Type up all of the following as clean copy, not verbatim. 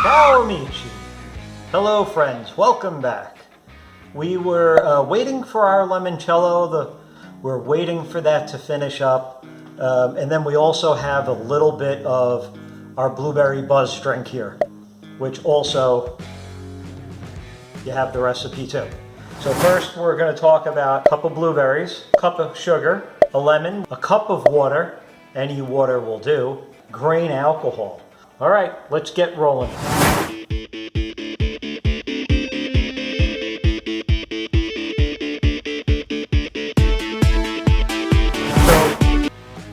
Ciao amici! Hello friends, welcome back. We were waiting for our limoncello. We're waiting for that to finish up. And then we also have a little bit of our blueberry buzz drink here, which also you have the recipe too. So first we're going to talk about a cup of blueberries, a cup of sugar, a lemon, a cup of water, any water will do, grain alcohol. All right, let's get rolling. So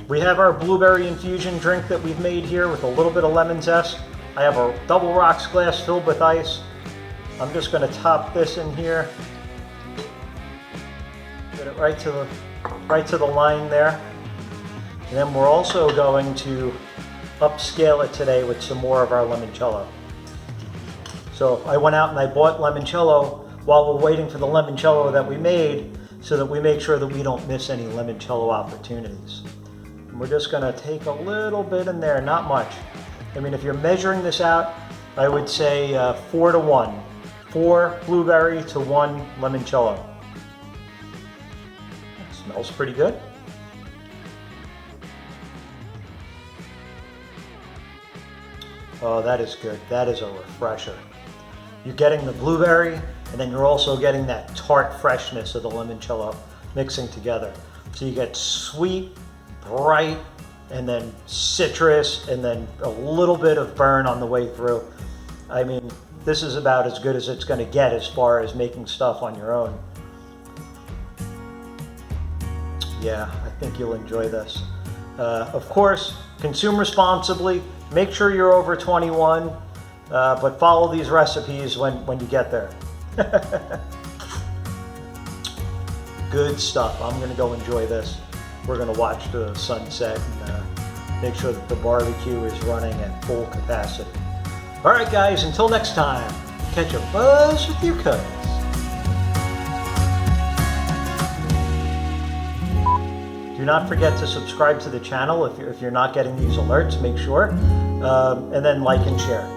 we have our blueberry infusion drink that we've made here with a little bit of lemon zest. I have a double rocks glass filled with ice. I'm just going to top this in here. Get it right to the line there. And then we're also going to upscale it today with some more of our limoncello. So I went out and I bought limoncello while we're waiting for the limoncello that we made, so that we make sure that we don't miss any limoncello opportunities. And we're just going to take a little bit in there, not much. I mean, if you're measuring this out, I would say 4 to 1. 4 blueberry to 1 limoncello. It smells pretty good. Oh, that is good. That is a refresher. You're getting the blueberry, and then you're also getting that tart freshness of the limoncello mixing together. So you get sweet, bright, and then citrus, and then a little bit of burn on the way through. I mean, this is about as good as it's going to get as far as making stuff on your own. Yeah, I think you'll enjoy this. Of course, consume responsibly. Make sure you're over 21, but follow these recipes when you get there. Good stuff. I'm going to go enjoy this. We're going to watch the sunset and make sure that the barbecue is running at full capacity. All right, guys, until next time, catch a buzz with your cousins. Do not forget to subscribe to the channel if you're not getting these alerts, make sure. And then like and share.